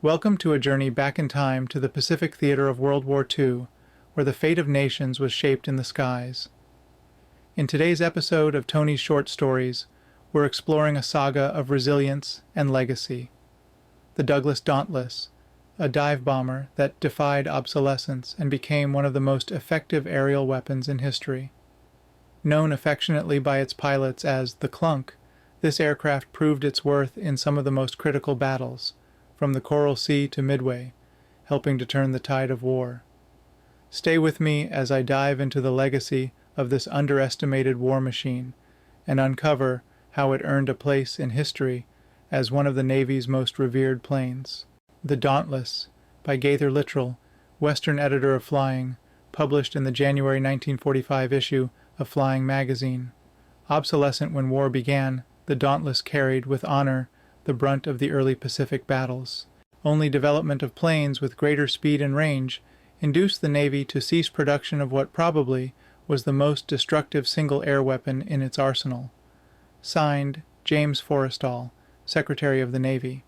Welcome to a journey back in time to the Pacific theater of World War II, where the fate of nations was shaped in the skies. In today's episode of Tony's Short Stories, we're exploring a saga of resilience and legacy. The Douglas Dauntless, a dive bomber that defied obsolescence and became one of the most effective aerial weapons in history. Known affectionately by its pilots as the Clunk, this aircraft proved its worth in some of the most critical battles, from the Coral Sea to Midway, helping to turn the tide of war. Stay with me as I dive into the legacy of this underestimated war machine and uncover how it earned a place in history as one of the Navy's most revered planes. The Dauntless, by Gaither Littrell, Western editor of Flying, published in the January 1945 issue of Flying magazine. Obsolescent when war began, the Dauntless carried with honor the brunt of the early Pacific battles. Only development of planes with greater speed and range induced the Navy to cease production of what probably was the most destructive single air weapon in its arsenal. Signed, James Forrestal, Secretary of the Navy.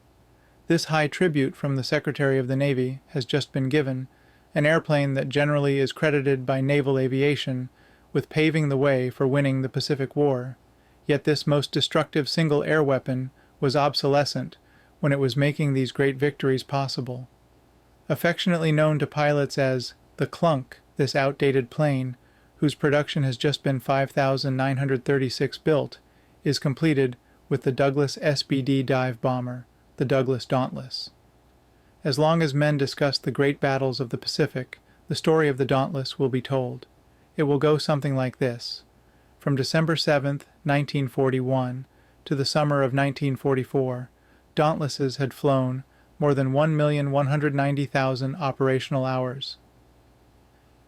This high tribute from the Secretary of the Navy has just been given, an airplane that generally is credited by naval aviation with paving the way for winning the Pacific War. Yet this most destructive single air weapon was obsolescent when it was making these great victories possible. Affectionately known to pilots as the Clunk, this outdated plane, whose production has just been 5,936 built, is completed with the Douglas SBD dive bomber, the Douglas Dauntless. As long as men discuss the great battles of the Pacific, the story of the Dauntless will be told. It will go something like this. From December 7, 1941, to the summer of 1944, Dauntlesses had flown more than 1,190,000 operational hours.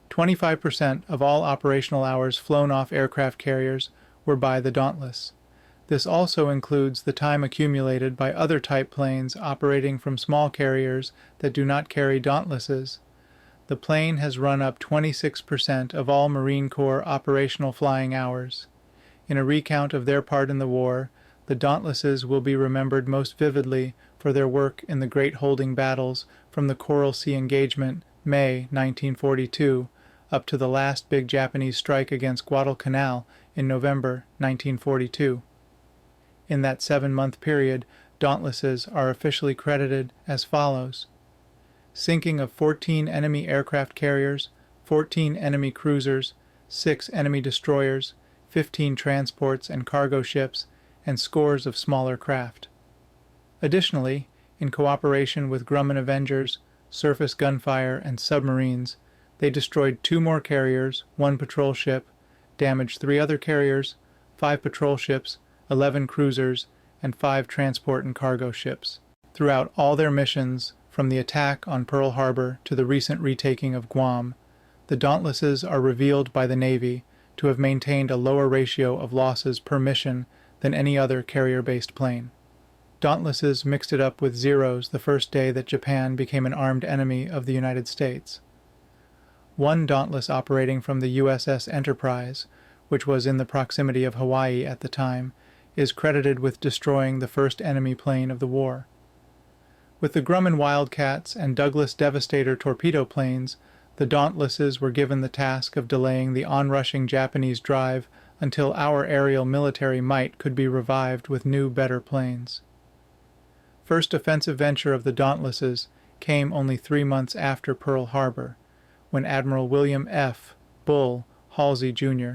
25% of all operational hours flown off aircraft carriers were by the Dauntless. This also includes the time accumulated by other type planes operating from small carriers that do not carry Dauntlesses. The plane has run up 26% of all Marine Corps operational flying hours. In a recount of their part in the war, the Dauntlesses will be remembered most vividly for their work in the great holding battles from the Coral Sea engagement, May 1942, up to the last big Japanese strike against Guadalcanal in November 1942. In that 7-month period, Dauntlesses are officially credited as follows: sinking of 14 enemy aircraft carriers, 14 enemy cruisers, 6 enemy destroyers, 15 transports and cargo ships, and scores of smaller craft. Additionally, in cooperation with Grumman Avengers, surface gunfire, and submarines, they destroyed 2 more carriers, 1 patrol ship, damaged 3 other carriers, 5 patrol ships, 11 cruisers, and 5 transport and cargo ships. Throughout all their missions, from the attack on Pearl Harbor to the recent retaking of Guam, the Dauntlesses are revealed by the Navy to have maintained a lower ratio of losses per mission than any other carrier-based plane. Dauntlesses mixed it up with Zeros the first day that Japan became an armed enemy of the United States. One Dauntless operating from the USS Enterprise, which was in the proximity of Hawaii at the time, is credited with destroying the first enemy plane of the war. With the Grumman Wildcats and Douglas Devastator torpedo planes, the Dauntlesses were given the task of delaying the onrushing Japanese drive until our aerial military might could be revived with new, better planes. First offensive venture of the Dauntlesses came only 3 months after Pearl Harbor, when Admiral William F. Bull Halsey, Jr.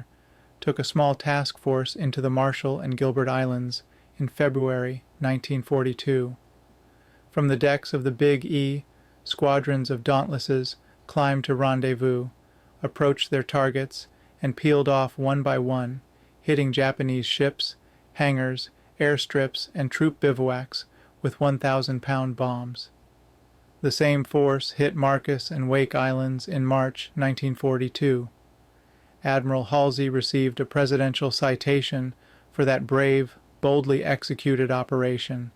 took a small task force into the Marshall and Gilbert Islands in February 1942. From the decks of the Big E, squadrons of Dauntlesses climbed to rendezvous, approached their targets, and peeled off one by one, hitting Japanese ships, hangars, airstrips, and troop bivouacs with 1,000-pound bombs. The same force hit Marcus and Wake Islands in March 1942. Admiral Halsey received a presidential citation for that brave, boldly executed operation.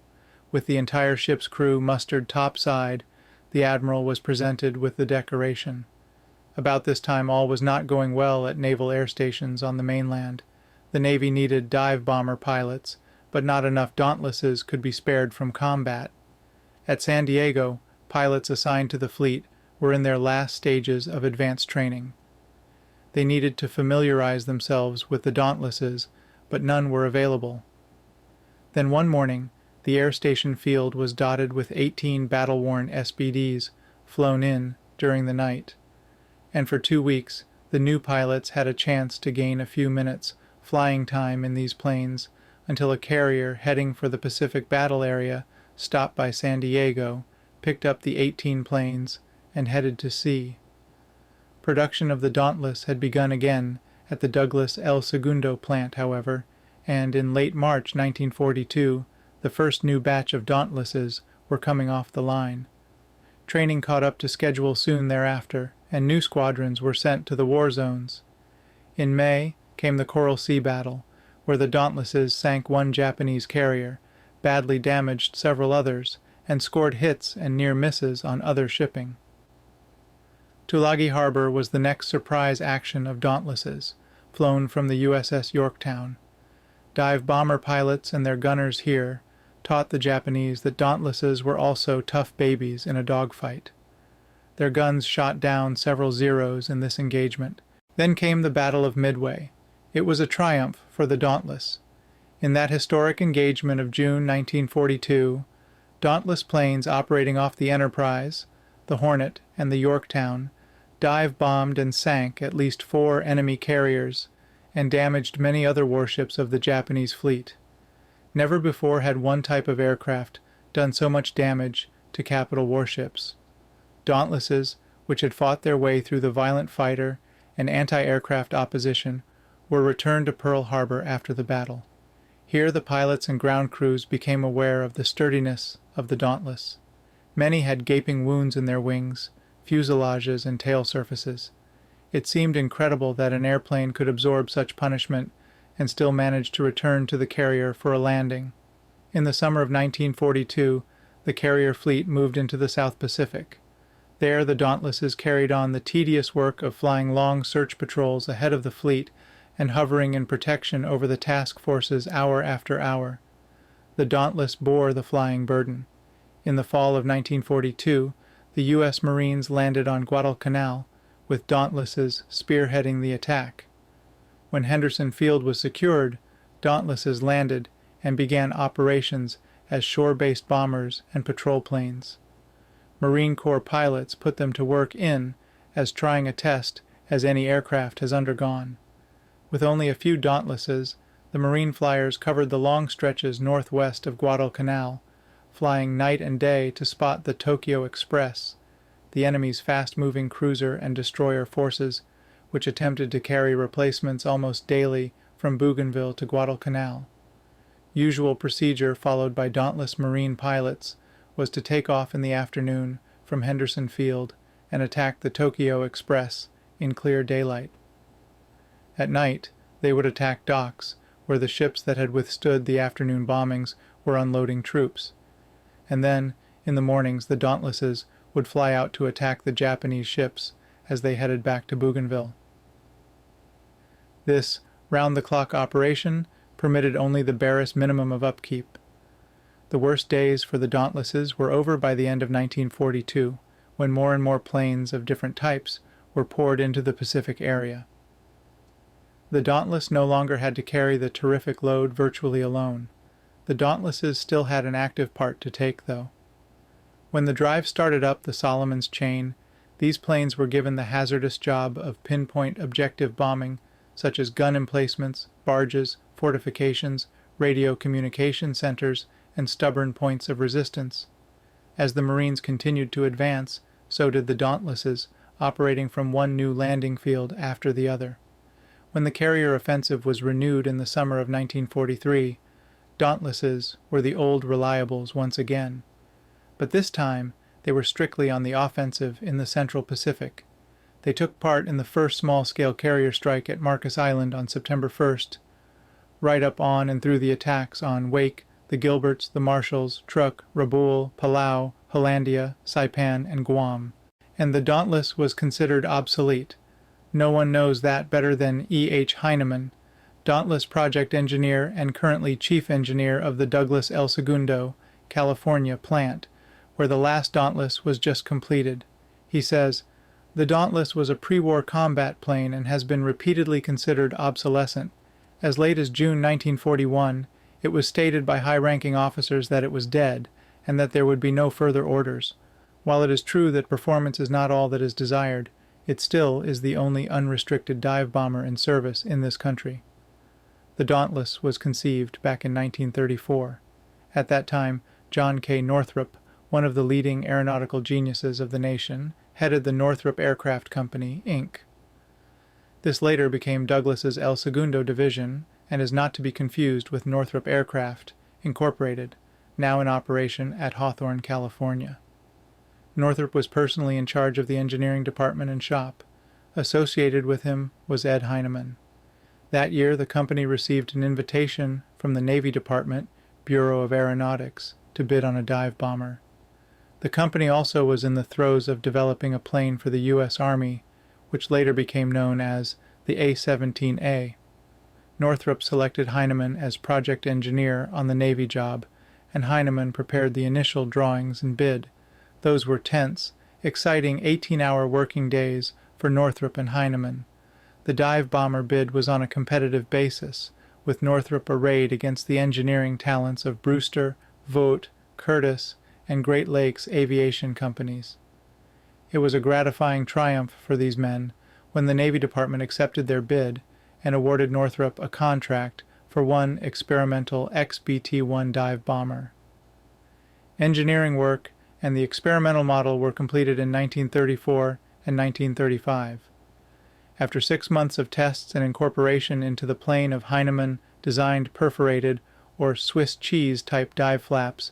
With the entire ship's crew mustered topside, the admiral was presented with the decoration. About this time all was not going well at naval air stations on the mainland. The Navy needed dive bomber pilots, but not enough Dauntlesses could be spared from combat. At San Diego, pilots assigned to the fleet were in their last stages of advanced training. They needed to familiarize themselves with the Dauntlesses, but none were available. Then one morning, the air station field was dotted with 18 battle-worn SBDs flown in during the night, and for 2 weeks the new pilots had a chance to gain a few minutes flying time in these planes until a carrier heading for the Pacific battle area stopped by San Diego, picked up the 18 planes, and headed to sea. Production of the Dauntless had begun again at the Douglas El Segundo plant, however, and in late March 1942 the first new batch of Dauntlesses were coming off the line. Training caught up to schedule soon thereafter, and new squadrons were sent to the war zones. In May came the Coral Sea battle, where the Dauntlesses sank one Japanese carrier, badly damaged several others, and scored hits and near misses on other shipping. Tulagi Harbor was the next surprise action of Dauntlesses, flown from the USS Yorktown. Dive bomber pilots and their gunners here taught the Japanese that Dauntlesses were also tough babies in a dogfight. Their guns shot down several Zeros in this engagement. Then came the Battle of Midway. It was a triumph for the Dauntless. In that historic engagement of June 1942, Dauntless planes operating off the Enterprise, the Hornet, and the Yorktown dive-bombed and sank at least 4 enemy carriers and damaged many other warships of the Japanese fleet. Never before had one type of aircraft done so much damage to capital warships. Dauntlesses, which had fought their way through the violent fighter and anti-aircraft opposition, were returned to Pearl Harbor after the battle. Here the pilots and ground crews became aware of the sturdiness of the Dauntless. Many had gaping wounds in their wings, fuselages, and tail surfaces. It seemed incredible that an airplane could absorb such punishment and still manage to return to the carrier for a landing. In the summer of 1942, the carrier fleet moved into the South Pacific. There the Dauntlesses carried on the tedious work of flying long search patrols ahead of the fleet and hovering in protection over the task forces hour after hour. The Dauntless bore the flying burden. In the fall of 1942, the U.S. Marines landed on Guadalcanal, with Dauntlesses spearheading the attack. When Henderson Field was secured, Dauntlesses landed and began operations as shore-based bombers and patrol planes. Marine Corps pilots put them to work in as trying a test as any aircraft has undergone. With only a few Dauntlesses, the Marine flyers covered the long stretches northwest of Guadalcanal, flying night and day to spot the Tokyo Express, the enemy's fast-moving cruiser and destroyer forces, which attempted to carry replacements almost daily from Bougainville to Guadalcanal. Usual procedure followed by Dauntless Marine pilots was to take off in the afternoon from Henderson Field and attack the Tokyo Express in clear daylight. At night, they would attack docks, where the ships that had withstood the afternoon bombings were unloading troops. And then, in the mornings, the Dauntlesses would fly out to attack the Japanese ships as they headed back to Bougainville. This round-the-clock operation permitted only the barest minimum of upkeep. The worst days for the Dauntlesses were over by the end of 1942, when more and more planes of different types were poured into the Pacific area. The Dauntless no longer had to carry the terrific load virtually alone. The Dauntlesses still had an active part to take, though. When the drive started up the Solomon's chain, these planes were given the hazardous job of pinpoint objective bombing, such as gun emplacements, barges, fortifications, radio communication centers, and stubborn points of resistance. As the Marines continued to advance, so did the Dauntlesses, operating from one new landing field after the other. When the carrier offensive was renewed in the summer of 1943, Dauntlesses were the old reliables once again. But this time, they were strictly on the offensive in the Central Pacific. They took part in the first small-scale carrier strike at Marcus Island on September 1st, right up on and through the attacks on Wake, the Gilberts, the Marshalls, Truk, Rabaul, Palau, Hollandia, Saipan, and Guam. And the Dauntless was considered obsolete. No one knows that better than E. H. Heinemann, Dauntless project engineer and currently chief engineer of the Douglas El Segundo, California plant, where the last Dauntless was just completed. He says, "The Dauntless was a pre-war combat plane and has been repeatedly considered obsolescent. As late as June 1941, it was stated by high-ranking officers that it was dead, and that there would be no further orders. While it is true that performance is not all that is desired, it still is the only unrestricted dive bomber in service in this country." The Dauntless was conceived back in 1934. At that time, John K. Northrop, one of the leading aeronautical geniuses of the nation, headed the Northrop Aircraft Company, Inc. This later became Douglas's El Segundo division and is not to be confused with Northrop Aircraft, Incorporated, now in operation at Hawthorne, California. Northrop was personally in charge of the engineering department and shop. Associated with him was Ed Heinemann. That year, the company received an invitation from the Navy Department, Bureau of Aeronautics, to bid on a dive bomber. The company also was in the throes of developing a plane for the U.S. Army, which later became known as the A-17A. Northrop selected Heinemann as project engineer on the Navy job, and Heinemann prepared the initial drawings and bid. Those were tense, exciting 18-hour working days for Northrop and Heinemann. The dive bomber bid was on a competitive basis, with Northrop arrayed against the engineering talents of Brewster, Vought, Curtiss, and Great Lakes aviation companies. It was a gratifying triumph for these men when the Navy Department accepted their bid and awarded Northrop a contract for one experimental XBT-1 dive bomber. Engineering work and the experimental model were completed in 1934 and 1935. After 6 months of tests and incorporation into the plane of Heinemann-designed perforated or Swiss cheese type dive flaps,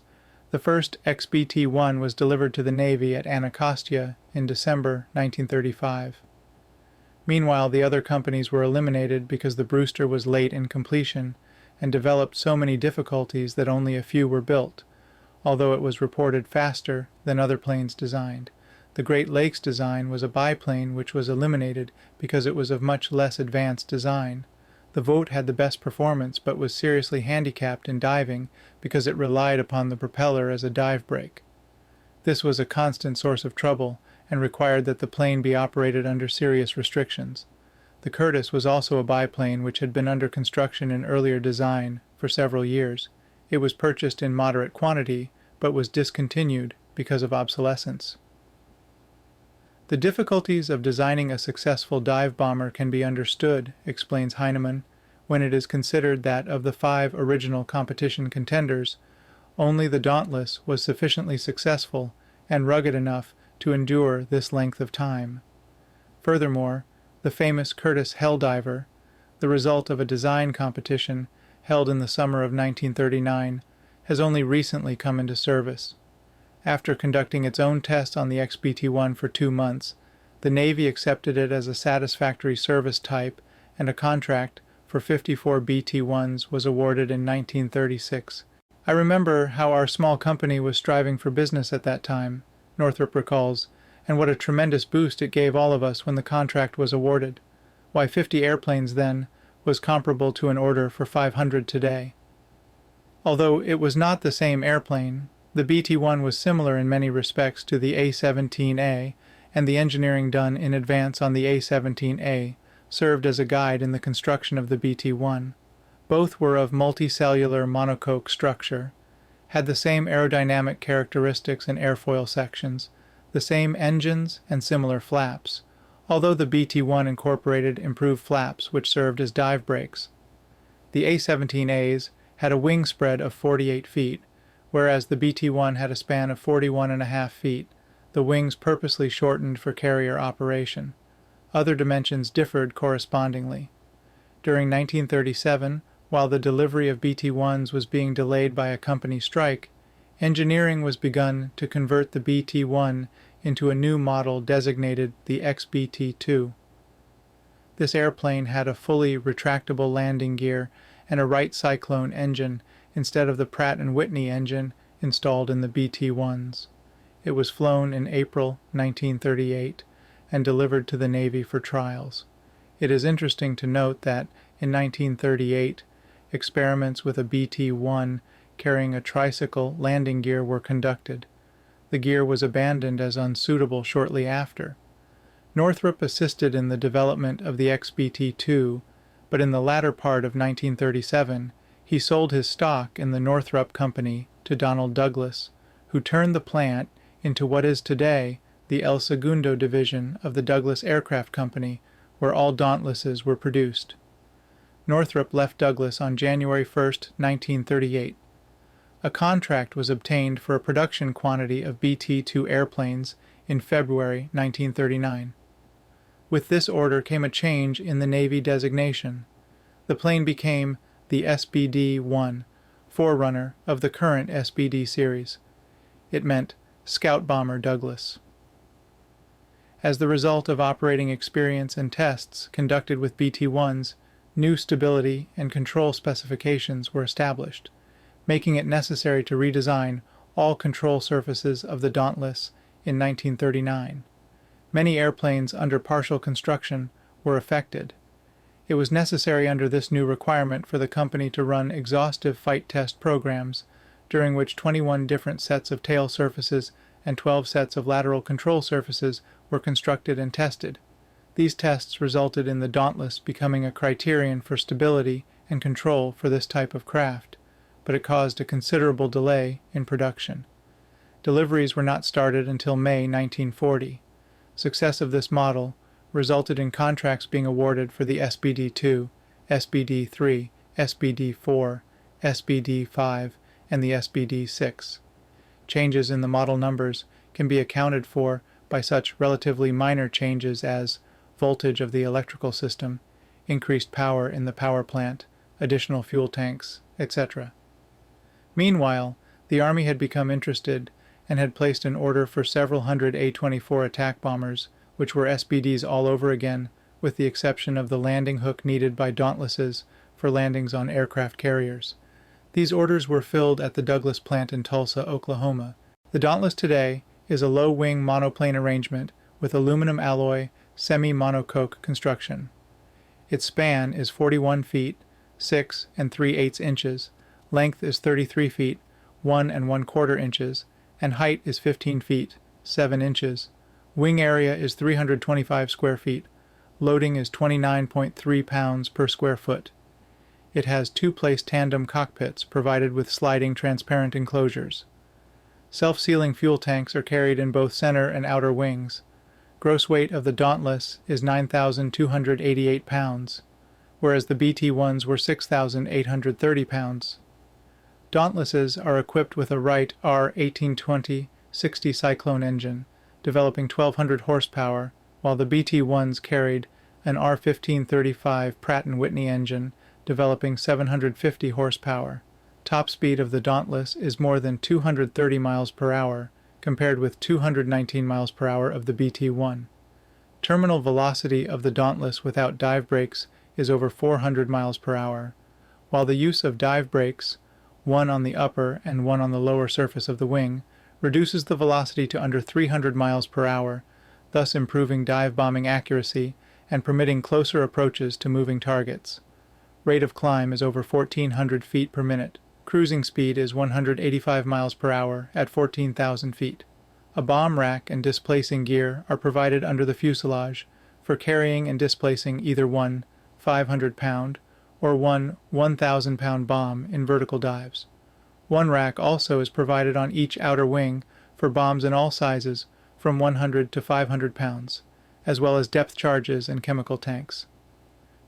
the first XBT-1 was delivered to the Navy at Anacostia in December 1935. Meanwhile, the other companies were eliminated because the Brewster was late in completion and developed so many difficulties that only a few were built, although it was reported faster than other planes designed. The Great Lakes design was a biplane which was eliminated because it was of much less advanced design. The Vought had the best performance but was seriously handicapped in diving because it relied upon the propeller as a dive brake. This was a constant source of trouble and required that the plane be operated under serious restrictions. The Curtiss was also a biplane which had been under construction in earlier design for several years. It was purchased in moderate quantity but was discontinued because of obsolescence. The difficulties of designing a successful dive bomber can be understood, explains Heinemann, when it is considered that of the 5 original competition contenders, only the Dauntless was sufficiently successful and rugged enough to endure this length of time. Furthermore, the famous Curtiss Helldiver, the result of a design competition held in the summer of 1939, has only recently come into service. After conducting its own tests on the XBT-1 for 2 months, the Navy accepted it as a satisfactory service type, and a contract for 54 BT-1s was awarded in 1936. "I remember how our small company was striving for business at that time," Northrop recalls, "and what a tremendous boost it gave all of us when the contract was awarded. Why, 50 airplanes then was comparable to an order for 500 today." Although it was not the same airplane, the BT-1 was similar in many respects to the A-17A, and the engineering done in advance on the A-17A served as a guide in the construction of the BT-1. Both were of multicellular monocoque structure, had the same aerodynamic characteristics and airfoil sections, the same engines and similar flaps, although the BT-1 incorporated improved flaps which served as dive brakes. The A-17As had a wing spread of 48 feet, whereas the BT-1 had a span of 41.5 feet, the wings purposely shortened for carrier operation. Other dimensions differed correspondingly. During 1937, while the delivery of BT-1s was being delayed by a company strike, engineering was begun to convert the BT-1 into a new model designated the XBT-2. This airplane had a fully retractable landing gear and a Wright Cyclone engine instead of the Pratt & Whitney engine installed in the BT-1s. It was flown in April 1938 and delivered to the Navy for trials. It is interesting to note that in 1938, experiments with a BT-1 carrying a tricycle landing gear were conducted. The gear was abandoned as unsuitable shortly after. Northrop assisted in the development of the XBT-2, but in the latter part of 1937, he sold his stock in the Northrop Company to Donald Douglas, who turned the plant into what is today the El Segundo division of the Douglas Aircraft Company, where all Dauntlesses were produced. Northrop left Douglas on January 1, 1938. A contract was obtained for a production quantity of BT-2 airplanes in February 1939. With this order came a change in the Navy designation. The plane became the SBD-1, forerunner of the current SBD series. It meant Scout Bomber Douglas. As the result of operating experience and tests conducted with BT-1s, new stability and control specifications were established, making it necessary to redesign all control surfaces of the Dauntless in 1939. Many airplanes under partial construction were affected. It was necessary under this new requirement for the company to run exhaustive fight test programs, during which 21 different sets of tail surfaces and 12 sets of lateral control surfaces were constructed and tested. These tests resulted in the Dauntless becoming a criterion for stability and control for this type of craft, but it caused a considerable delay in production. Deliveries were not started until May 1940. Success of this model resulted in contracts being awarded for the SBD-2, SBD-3, SBD-4, SBD-5, and the SBD-6. Changes in the model numbers can be accounted for by such relatively minor changes as voltage of the electrical system, increased power in the power plant, additional fuel tanks, etc. Meanwhile, the Army had become interested and had placed an order for several hundred A-24 attack bombers, which were SBDs all over again, with the exception of the landing hook needed by Dauntlesses for landings on aircraft carriers. These orders were filled at the Douglas plant in Tulsa, Oklahoma. The Dauntless today is a low-wing monoplane arrangement with aluminum alloy, semi-monocoque construction. Its span is 41 feet, 6 3/8 inches, length is 33 feet, 1 1/4 inches, and height is 15 feet, 7 inches. Wing area is 325 square feet. Loading is 29.3 pounds per square foot. It has two-place tandem cockpits provided with sliding transparent enclosures. Self-sealing fuel tanks are carried in both center and outer wings. Gross weight of the Dauntless is 9,288 pounds, whereas the BT-1s were 6,830 pounds. Dauntlesses are equipped with a Wright R1820 60 Cyclone engine, developing 1,200 horsepower, while the BT-1s carried an R1535 Pratt & Whitney engine, developing 750 horsepower. Top speed of the Dauntless is more than 230 miles per hour, compared with 219 miles per hour of the BT-1. Terminal velocity of the Dauntless without dive brakes is over 400 miles per hour, while the use of dive brakes, one on the upper and one on the lower surface of the wing, reduces the velocity to under 300 miles per hour, thus improving dive bombing accuracy and permitting closer approaches to moving targets. Rate of climb is over 1,400 feet per minute. Cruising speed is 185 miles per hour at 14,000 feet. A bomb rack and displacing gear are provided under the fuselage for carrying and displacing either one 500-pound or one 1,000-pound bomb in vertical dives. One rack also is provided on each outer wing for bombs in all sizes from 100 to 500 pounds, as well as depth charges and chemical tanks.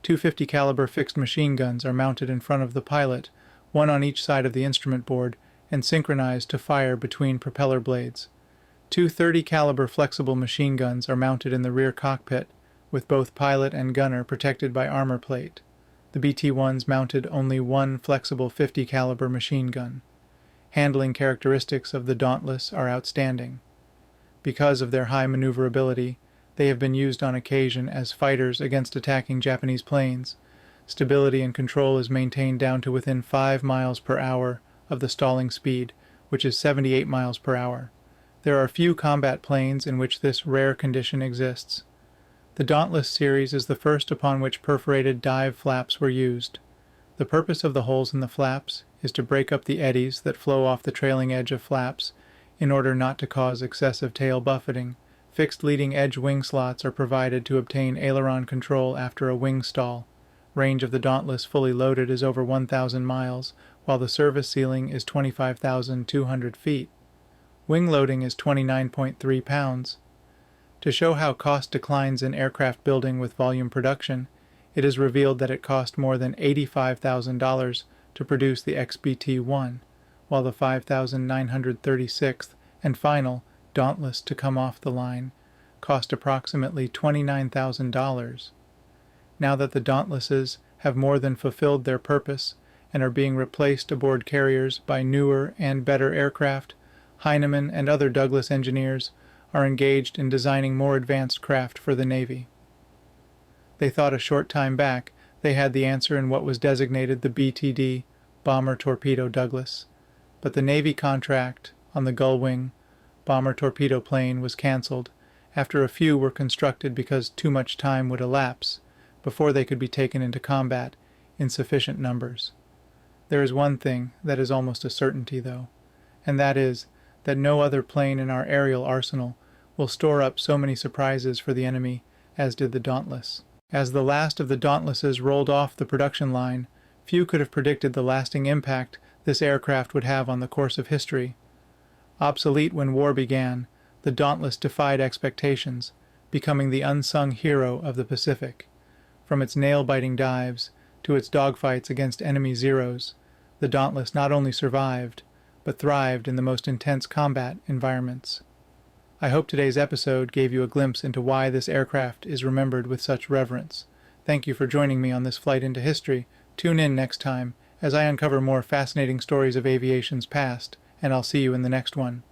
250 caliber fixed machine guns are mounted in front of the pilot, one on each side of the instrument board, and synchronized to fire between propeller blades. Two 30 caliber flexible machine guns are mounted in the rear cockpit, with both pilot and gunner protected by armor plate. The BT-1s mounted only one flexible 50 caliber machine gun. Handling characteristics of the Dauntless are outstanding. Because of their high maneuverability, they have been used on occasion as fighters against attacking Japanese planes. Stability and control is maintained down to within 5 miles per hour of the stalling speed, which is 78 miles per hour. There are few combat planes in which this rare condition exists. The Dauntless series is the first upon which perforated dive flaps were used. The purpose of the holes in the flaps is to break up the eddies that flow off the trailing edge of flaps In order not to cause excessive tail buffeting, fixed leading-edge wing slots are provided to obtain aileron control after a wing stall. Range of the Dauntless fully loaded is over 1,000 miles, while the service ceiling is 25,200 feet. Wing loading is 29.3 pounds. To show how cost declines in aircraft building with volume production, it is revealed that it cost more than $85,000 to produce the XBT-1, while the 5,936th and final Dauntless to come off the line cost approximately $29,000. Now that the Dauntlesses have more than fulfilled their purpose and are being replaced aboard carriers by newer and better aircraft, Heinemann and other Douglas engineers are engaged in designing more advanced craft for the Navy. They thought a short time back they had the answer in what was designated the BTD, Bomber Torpedo Douglas, but the Navy contract on the Gullwing bomber torpedo plane was cancelled after a few were constructed because too much time would elapse before they could be taken into combat in sufficient numbers. There is one thing that is almost a certainty, though, and that is that no other plane in our aerial arsenal will store up so many surprises for the enemy as did the Dauntless. As the last of the Dauntlesses rolled off the production line, few could have predicted the lasting impact this aircraft would have on the course of history. Obsolete when war began, the Dauntless defied expectations, becoming the unsung hero of the Pacific. From its nail-biting dives to its dogfights against enemy Zeros, the Dauntless not only survived, but thrived in the most intense combat environments. I hope today's episode gave you a glimpse into why this aircraft is remembered with such reverence. Thank you for joining me on this flight into history. Tune in next time as I uncover more fascinating stories of aviation's past, and I'll see you in the next one.